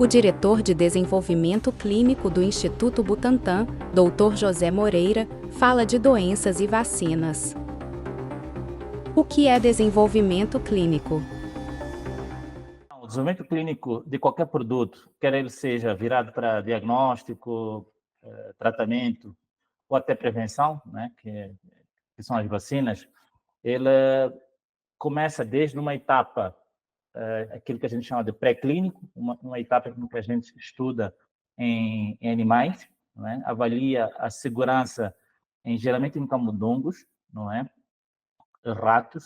O diretor de desenvolvimento clínico do Instituto Butantan, Dr. José Moreira, fala de doenças e vacinas. O que é desenvolvimento clínico? O desenvolvimento clínico de qualquer produto, quer ele seja virado para diagnóstico, tratamento ou até prevenção, né, que são as vacinas, ele começa desde uma etapa, aquilo que a gente chama de pré-clínico, uma etapa em que a gente estuda em animais, não é? Avalia a segurança geralmente em camundongos, não é? Ratos,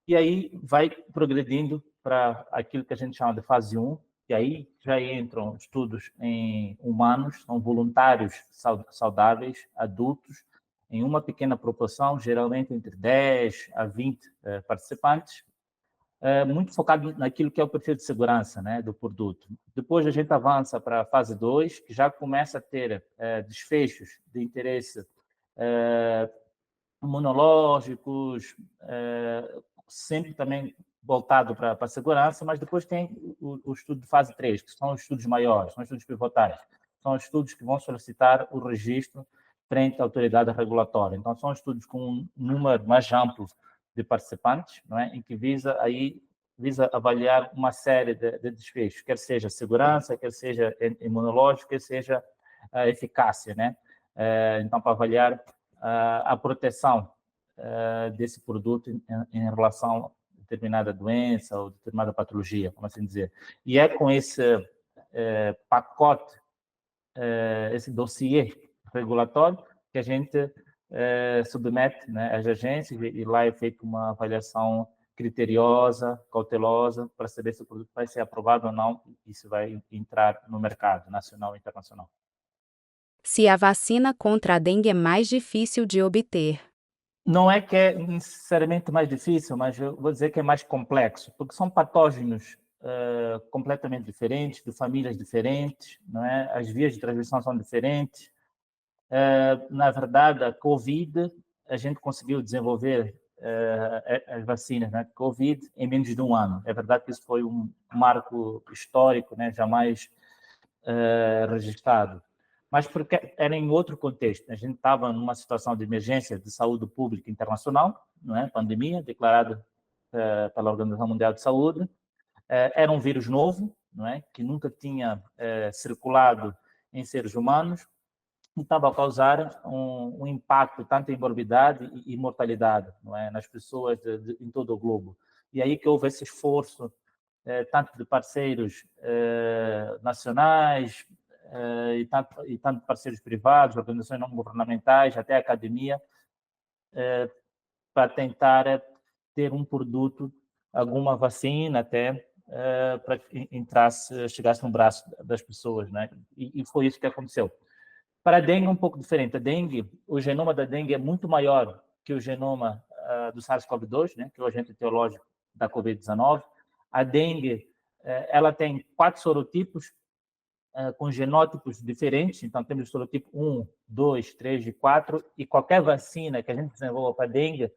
e aí vai progredindo para aquilo que a gente chama de fase 1, e aí já entram estudos em humanos, são voluntários saudáveis, adultos, em uma pequena proporção, geralmente entre 10 a 20 participantes, muito focado naquilo que é o perfil de segurança, né, do produto. Depois a gente avança para a fase 2, que já começa a ter desfechos de interesse imunológicos, sempre também voltado para a segurança, mas depois tem o estudo de fase 3, que são os estudos maiores, são estudos pivotais, são estudos que vão solicitar o registro frente à autoridade regulatória. Então, são estudos com um número mais amplo de participantes, não é? Em que visa avaliar uma série de desfechos, quer seja segurança, quer seja imunológico, quer seja a eficácia, né? Então, para avaliar a proteção desse produto em relação a determinada doença ou determinada patologia, como assim dizer. E é com esse pacote, esse dossiê regulatório que a gente submete, né, às agências, e lá é feita uma avaliação criteriosa, cautelosa, para saber se o produto vai ser aprovado ou não e se vai entrar no mercado nacional e internacional. Se a vacina contra a dengue é mais difícil de obter. Não é que é necessariamente mais difícil, mas eu vou dizer que é mais complexo, porque são patógenos completamente diferentes, de famílias diferentes, não é? As vias de transmissão são diferentes. Na verdade, a Covid, a gente conseguiu desenvolver as vacinas, né? Covid em menos de um ano. É verdade que isso foi um marco histórico, né? Jamais registrado, mas porque era em outro contexto. A gente estava numa situação de emergência de saúde pública internacional, não é? Pandemia declarada pela Organização Mundial de Saúde. Era um vírus novo, não é? Que nunca tinha circulado em seres humanos e estava a causar um impacto tanto em morbidade e mortalidade, não é? Nas pessoas em todo o globo. E aí que houve esse esforço tanto de parceiros nacionais e tanto parceiros privados, organizações não governamentais, até a academia, para tentar ter um produto, alguma vacina até, para que entrasse, chegasse no braço das pessoas, né? E foi isso que aconteceu. Para a dengue é um pouco diferente. A dengue, o genoma da dengue é muito maior que o genoma do SARS-CoV-2, né, que é o agente etiológico da Covid-19. A dengue, ela tem 4 sorotipos com genótipos diferentes. Então, temos o sorotipo 1, 2, 3 e 4. E qualquer vacina que a gente desenvolva para a dengue,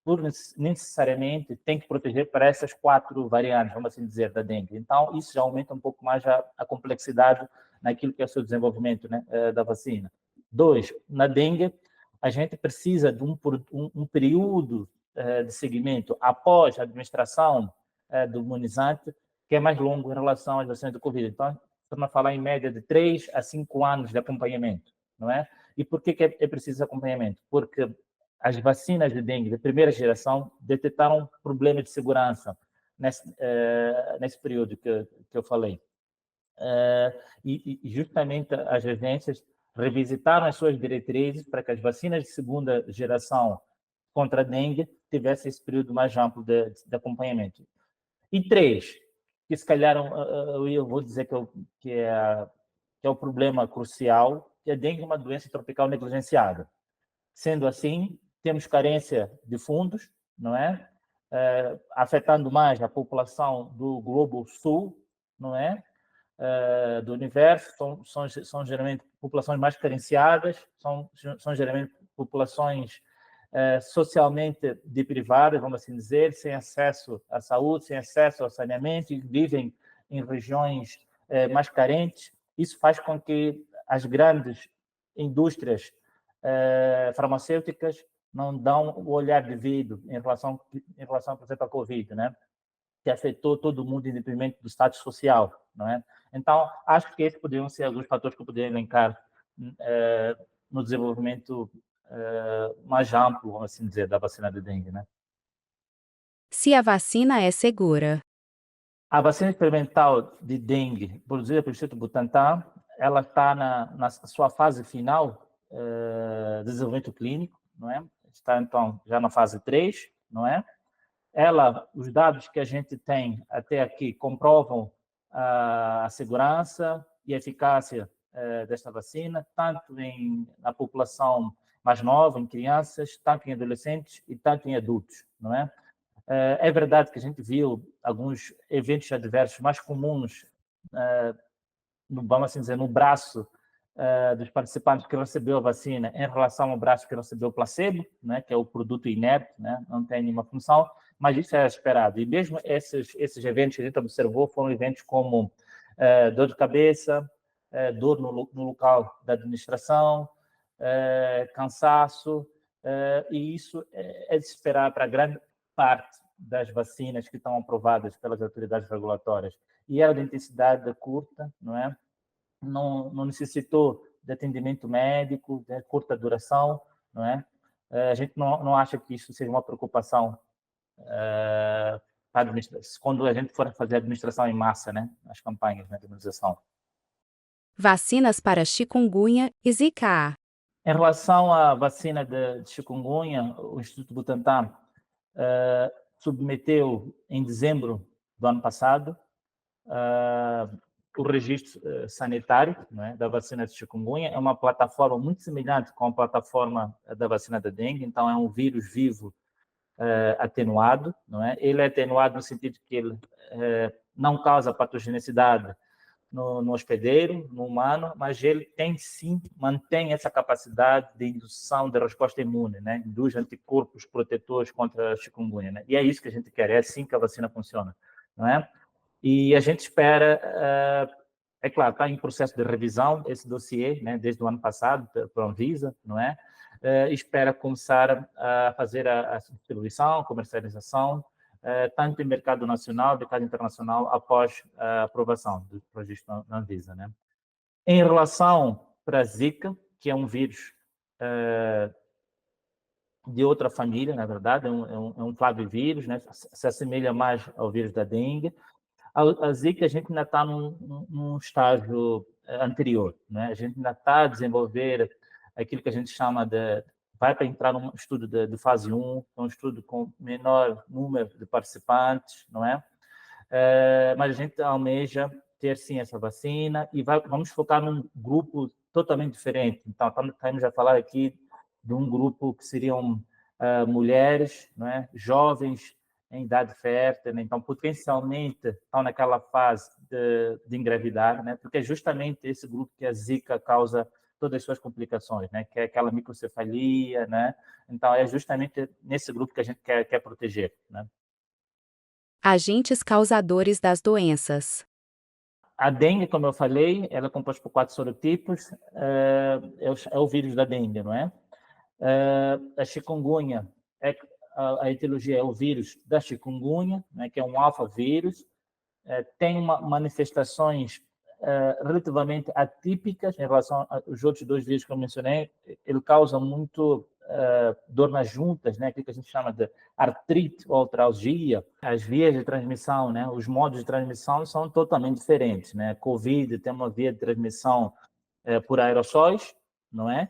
por necessariamente, tem que proteger para essas 4 variantes, vamos assim dizer, da dengue. Então, isso já aumenta um pouco mais a complexidade naquilo que é o seu desenvolvimento, né, da vacina. 2, na dengue, a gente precisa de um período de seguimento após a administração do imunizante, que é mais longo em relação às vacinas do Covid. Então, estamos a falar em média de 3 a 5 anos de acompanhamento, não é? E por que é preciso acompanhamento? Porque as vacinas de dengue de primeira geração detectaram problemas de segurança nesse período que eu falei. E justamente as agências revisitaram as suas diretrizes para que as vacinas de segunda geração contra a dengue tivessem esse período mais amplo de acompanhamento. E 3, que se calhar eu vou dizer que é o problema crucial, que a dengue é uma doença tropical negligenciada. Sendo assim, temos carência de fundos, não é? Afetando mais a população do Globo Sul, não é? Do universo, são geralmente populações mais carenciadas, são geralmente populações socialmente deprivadas, vamos assim dizer, sem acesso à saúde, sem acesso ao saneamento, e vivem em regiões mais carentes. Isso faz com que as grandes indústrias farmacêuticas não dão o olhar devido em relação, por exemplo, à Covid, né? Que afetou todo mundo, independente do status social, não é? Então, acho que esses poderiam ser alguns fatores que eu poderia elencar no desenvolvimento mais amplo, vamos assim dizer, da vacina de dengue, né? Se a vacina é segura. A vacina experimental de dengue, produzida pelo Instituto Butantan, ela está na sua fase final de desenvolvimento clínico, não é? Está, então, já na fase 3, não é? Os dados que a gente tem até aqui comprovam a segurança e a eficácia desta vacina, tanto na população mais nova, em crianças, tanto em adolescentes e tanto em adultos, não é? É verdade que a gente viu alguns eventos adversos mais comuns, vamos assim dizer, no braço dos participantes que recebeu a vacina em relação ao braço que recebeu o placebo, né, que é o produto inerte, né, não tem nenhuma função, mas isso era esperado. E mesmo esses eventos que a gente observou foram eventos como dor de cabeça, dor no local da administração, cansaço, e isso é de esperar para grande parte das vacinas que estão aprovadas pelas autoridades regulatórias. E era de intensidade curta, não é? Não necessitou de atendimento médico, de curta duração, não é? A gente não acha que isso seja uma preocupação para quando a gente for fazer a administração em massa, né? As campanhas, né, de imunização. Vacinas para chikungunya e Zika. Em relação à vacina de chikungunya, o Instituto Butantan submeteu em dezembro do ano passado o registro sanitário, né, da vacina de chikungunya. É uma plataforma muito semelhante com a plataforma da vacina da dengue, então é um vírus vivo atenuado, não é? Ele é atenuado no sentido que ele não causa patogenicidade no hospedeiro, no humano, mas ele mantém essa capacidade de indução da resposta imune, né? Induz anticorpos protetores contra a chikungunya, né? E é isso que a gente quer, é assim que a vacina funciona, não é? E a gente espera, é claro, está em processo de revisão esse dossiê, né, desde o ano passado, pela Anvisa, não é? Espera começar a fazer a distribuição, comercialização, tanto em mercado nacional, mercado internacional, após a aprovação do registro na Anvisa, né? Em relação para a Zika, que é um vírus de outra família, na verdade, é um flavivírus, né? Se assemelha mais ao vírus da dengue. A Zika, a gente ainda está num estágio anterior, né? A gente ainda está a desenvolver aquilo que a gente chama de... Vai para entrar num estudo de fase 1, é um estudo com menor número de participantes, não é? Mas a gente almeja ter, sim, essa vacina e vamos focar num grupo totalmente diferente. Então, estamos a falar aqui de um grupo que seriam mulheres, não é? Jovens, em idade fértil, né? Então potencialmente estão naquela fase de engravidar, né? Porque é justamente esse grupo que a Zika causa todas as suas complicações, né? Que é aquela microcefalia, né? Então é justamente nesse grupo que a gente quer proteger, né? Agentes causadores das doenças. A dengue, como eu falei, ela é composta por 4 sorotipos, é o vírus da dengue, não é? A chikungunya, a etiologia é o vírus da chikungunya, né, que é um alfa-vírus, tem manifestações relativamente atípicas em relação aos outros 2 vírus que eu mencionei. Ele causa muito dor nas juntas, né, aquilo que a gente chama de artrite ou artralgia. As vias de transmissão, né, os modos de transmissão são totalmente diferentes, né? Covid tem uma via de transmissão por aerossóis, não é?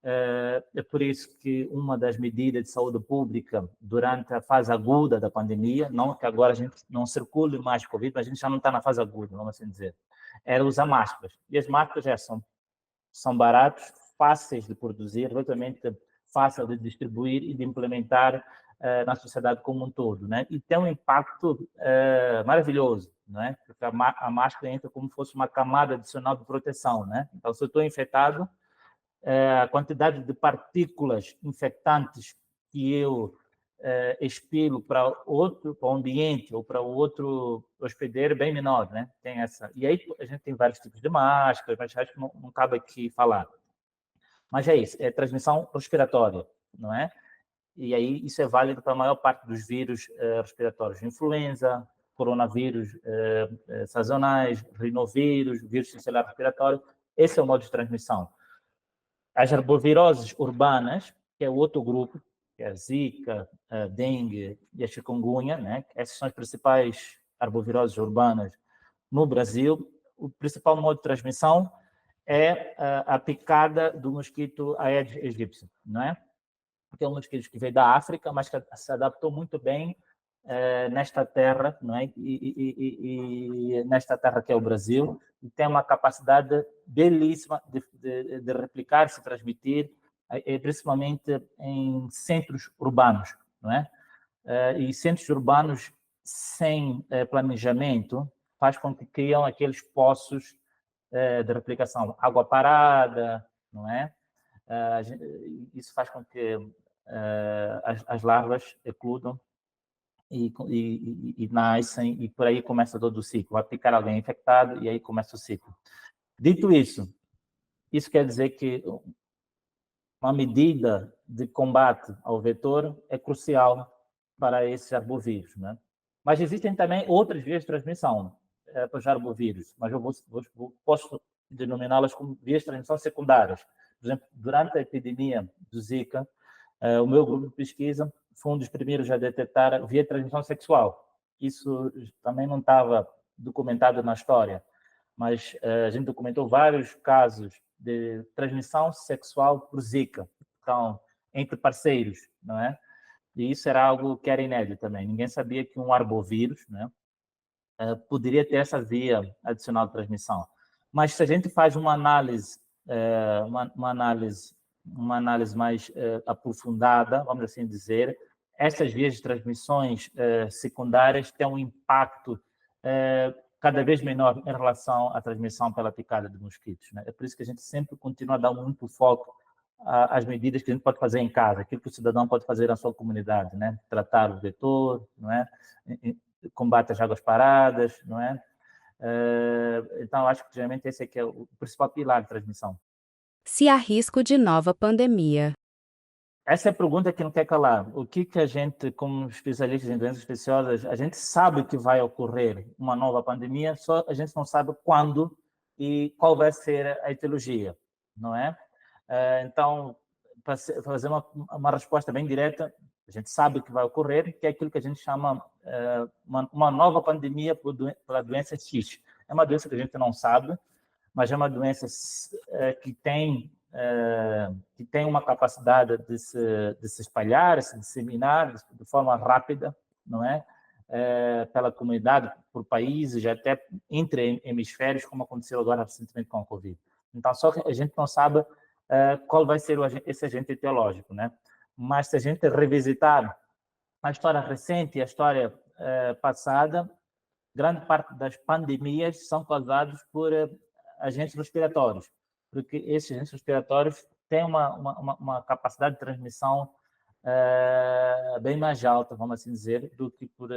É por isso que uma das medidas de saúde pública durante a fase aguda da pandemia, não que agora a gente não circule mais Covid, mas a gente já não está na fase aguda, vamos assim dizer, era usar máscaras. E as máscaras já são baratos, fáceis de produzir, relativamente fácil de distribuir e de implementar na sociedade como um todo, né? E tem um impacto maravilhoso, né? Porque a máscara entra como se fosse uma camada adicional de proteção, né? Então, se eu estou infectado, a quantidade de partículas infectantes que eu expô-lo para para um ambiente ou para outro hospedeiro bem menor, né? Tem essa. E aí a gente tem vários tipos de máscaras, mas acho que não cabe aqui falar. Mas é isso, é transmissão respiratória, não é? E aí isso é válido para a maior parte dos vírus respiratórios, influenza, coronavírus sazonais, rinovírus, vírus celular respiratório. Esse é o modo de transmissão. As arboviroses urbanas, que é outro grupo, que é a zika, a dengue e a chikungunya, né? Essas são as principais arboviroses urbanas no Brasil. O principal modo de transmissão é a picada do mosquito Aedes aegypti, não é? Que é um mosquito que veio da África, mas que se adaptou muito bem nesta terra, não é? E nesta terra que é o Brasil, e tem uma capacidade belíssima de replicar, se transmitir, principalmente em centros urbanos, não é? E centros urbanos sem planejamento faz com que criam aqueles poços de replicação, água parada, não é? Isso faz com que as larvas eclodam e nascem, e por aí começa todo o ciclo. Vai picar alguém infectado e aí começa o ciclo. Dito isso, isso quer dizer que uma medida de combate ao vetor é crucial para esses arbovírus, né? Mas existem também outras vias de transmissão para os arbovírus, mas eu posso denominá-las como vias de transmissão secundárias. Por exemplo, durante a epidemia do Zika, o meu grupo de pesquisa foi um dos primeiros a detectar a via de transmissão sexual. Isso também não estava documentado na história, mas a gente documentou vários casos de transmissão sexual por Zika, então, entre parceiros, não é? E isso era algo que era inédito também. Ninguém sabia que um arbovírus, né, poderia ter essa via adicional de transmissão. Mas se a gente faz uma análise, uma análise mais aprofundada, vamos assim dizer, essas vias de transmissões secundárias têm um impacto cada vez menor em relação à transmissão pela picada de mosquitos, né? É por isso que a gente sempre continua a dar muito foco às medidas que a gente pode fazer em casa, aquilo que o cidadão pode fazer na sua comunidade, né? Tratar o vetor, não é? Combate às águas paradas, não é? Então, acho que geralmente esse aqui é o principal pilar de transmissão. Se há risco de nova pandemia. Essa é a pergunta que não quer calar. O que a gente, como especialistas em doenças infecciosas, a gente sabe que vai ocorrer uma nova pandemia, só a gente não sabe quando e qual vai ser a etiologia, não é? Então, para fazer uma resposta bem direta, a gente sabe que vai ocorrer, que é aquilo que a gente chama uma nova pandemia pela doença X. É uma doença que a gente não sabe, mas é uma doença que tem uma capacidade de se espalhar, se disseminar de forma rápida, não é? Pela comunidade, por países, até entre hemisférios, como aconteceu agora recentemente com a Covid. Então, só que a gente não sabe qual vai ser esse agente etiológico, né? Mas se a gente revisitar a história recente e a história passada, grande parte das pandemias são causadas por agentes respiratórios, porque esses agentes respiratórios têm uma capacidade de transmissão bem mais alta, vamos assim dizer, do que por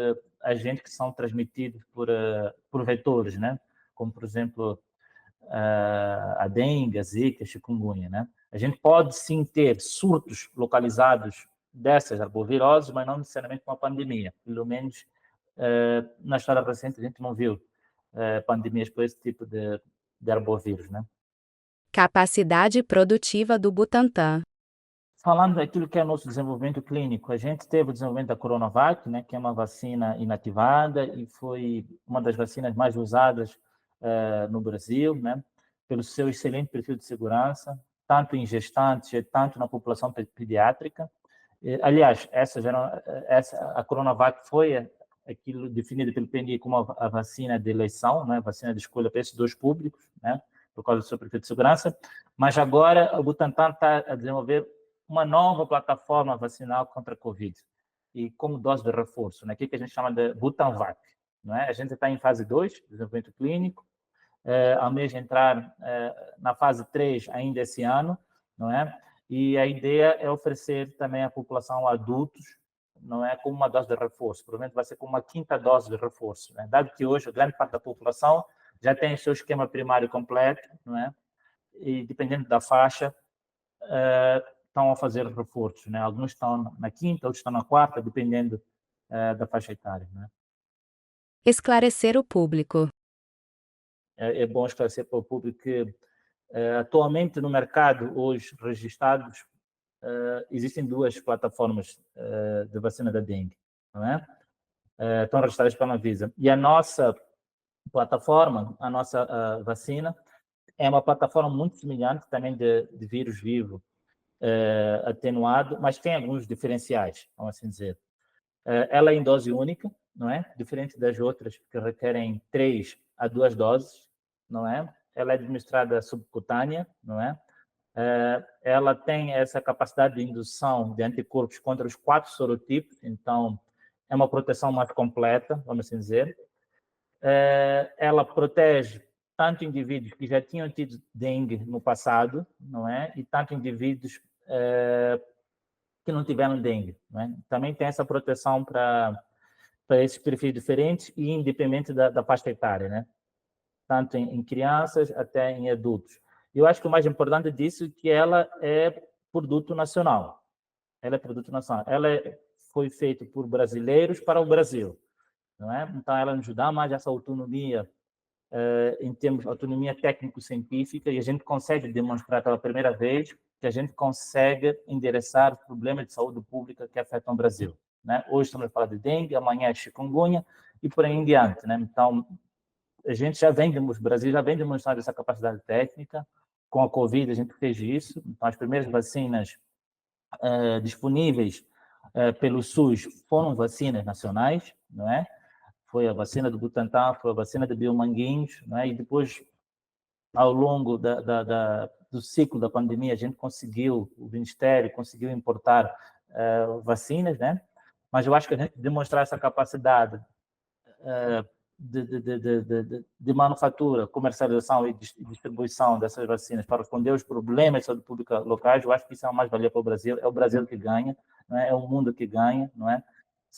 agentes que são transmitidos por vetores, né? Como, por exemplo, a dengue, a zika, a chikungunya, né? A gente pode sim ter surtos localizados dessas arboviroses, mas não necessariamente uma pandemia. Pelo menos na história recente a gente não viu pandemias por esse tipo de arbovírus, né? Capacidade produtiva do Butantan. Falando daquilo que é o nosso desenvolvimento clínico, a gente teve o desenvolvimento da Coronavac, né, que é uma vacina inativada e foi uma das vacinas mais usadas no Brasil, né, pelo seu excelente perfil de segurança, tanto em gestantes, tanto na população pediátrica. Aliás, a Coronavac foi aquilo definido pelo PNI como a vacina de eleição, né, vacina de escolha para esses dois públicos, né, por causa do seu perfil de segurança, mas agora o Butantan está a desenvolver uma nova plataforma vacinal contra a Covid, e como dose de reforço, né, que a gente chama de Butanvac. Não é? A gente está em fase 2, desenvolvimento clínico, ao mês de entrar na fase 3 ainda esse ano, não é? E a ideia é oferecer também à população adultos não é como uma dose de reforço, provavelmente vai ser como uma quinta dose de reforço, né? Dado que hoje a grande parte da população já tem o seu esquema primário completo, não é? E dependendo da faixa, estão a fazer reforços, né? Alguns estão na quinta, outros estão na quarta, dependendo da faixa etária, né? Esclarecer o público. É bom esclarecer para o público que atualmente no mercado hoje registrados existem duas plataformas de vacina da dengue, não é? Estão registradas pela Anvisa. E a nossa plataforma, a nossa vacina, é uma plataforma muito semelhante também de vírus vivo atenuado, mas tem alguns diferenciais, vamos assim dizer. Ela é em dose única, não é? Diferente das outras que requerem 3 a 2 doses, não é? Ela é administrada subcutânea, não é? Ela tem essa capacidade de indução de anticorpos contra os 4 sorotipos, então é uma proteção mais completa, vamos assim dizer. Ela protege tanto indivíduos que já tinham tido dengue no passado, não é? E tanto indivíduos que não tiveram dengue, não é? Também tem essa proteção para esses perfis diferentes e independente da faixa etária, né? Tanto em crianças até em adultos. Eu acho que o mais importante disso é que ela é produto nacional. Ela é produto nacional. Foi feita por brasileiros para o Brasil, não é? Então ela nos dá mais essa autonomia em termos de autonomia técnico-científica e a gente consegue demonstrar pela primeira vez que a gente consegue endereçar problemas de saúde pública que afetam o Brasil, né? Hoje estamos a falar de dengue, amanhã é chikungunya e por aí em diante, né? Então a gente o Brasil já vem demonstrando essa capacidade técnica. Com a Covid a gente fez isso. Então as primeiras vacinas disponíveis pelo SUS foram vacinas nacionais, não é? Foi a vacina do Butantan, foi a vacina de Biomanguinhos, não é? E depois, ao longo do ciclo da pandemia, a gente conseguiu, o Ministério conseguiu importar vacinas, né? Mas eu acho que a gente demonstrar essa capacidade de manufatura, comercialização e distribuição dessas vacinas para responder aos problemas de saúde pública locais, eu acho que isso é uma mais-valia para o Brasil. É o Brasil que ganha, não é? É o mundo que ganha, não é?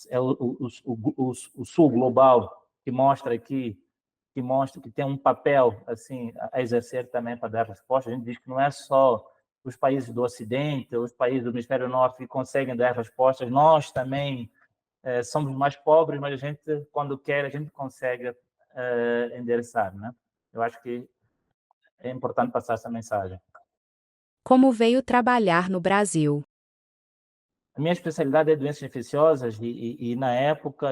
É o sul global que mostra que tem um papel assim a exercer também para dar resposta. A gente diz que não é só os países do Ocidente, os países do Hemisfério Norte que conseguem dar respostas, nós também somos mais pobres, mas a gente, quando quer, a gente consegue endereçar, né? Eu acho que é importante passar essa mensagem. Como veio trabalhar no Brasil? A minha especialidade é doenças infecciosas e na época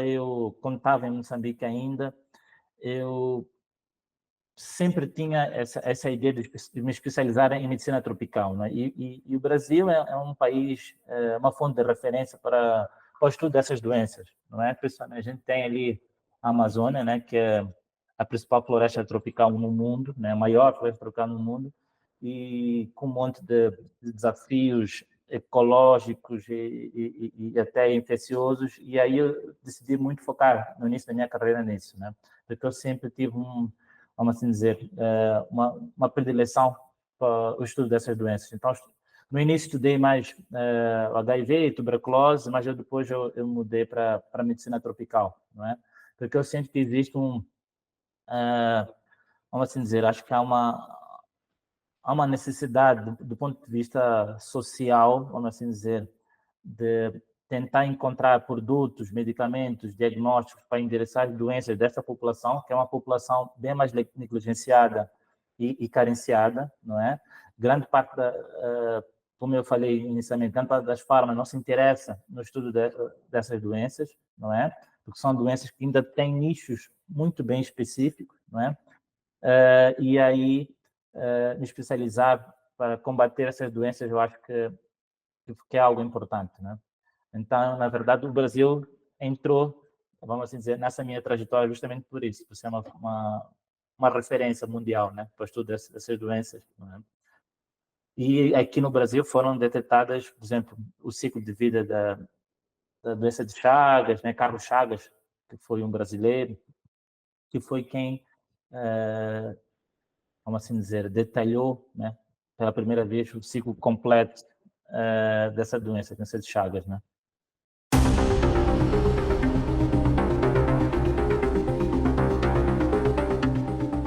quando estava em Moçambique ainda, eu sempre tinha essa ideia de me especializar em medicina tropical, né? E o Brasil é um país, uma fonte de referência para o estudo dessas doenças, não é? Principalmente a gente tem ali a Amazônia, né, que é a principal floresta tropical no mundo, né, a maior floresta tropical no mundo, e com um monte de desafios ecológicos e até infecciosos, e aí eu decidi muito focar no início da minha carreira nisso, né? Porque eu sempre tive vamos assim dizer, uma predileção para o estudo dessas doenças. Então, no início estudei mais HIV, tuberculose, mas depois eu mudei para a medicina tropical, não é? Porque eu sinto que existe vamos assim dizer, acho que há uma necessidade do ponto de vista social, vamos assim dizer, de tentar encontrar produtos, medicamentos, diagnósticos para endereçar doenças dessa população, que é uma população bem mais negligenciada e carenciada, não é? Grande parte como eu falei inicialmente, grande parte das farmas não se interessa no estudo dessas doenças, não é? Porque são doenças que ainda têm nichos muito bem específicos, não é? E aí me especializar para combater essas doenças, eu acho que é algo importante, né? Então, na verdade, o Brasil entrou, vamos assim dizer, nessa minha trajetória justamente por isso, por ser uma referência mundial, né, para o estudo dessas doenças, né? E aqui no Brasil foram detectadas, por exemplo, o ciclo de vida da doença de Chagas, né, Carlos Chagas, que foi um brasileiro, que foi quem, vamos assim dizer, detalhou, né, pela primeira vez o ciclo completo dessa doença de Chagas, né?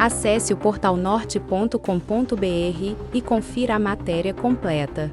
Acesse o portalnorte.com.br e confira a matéria completa.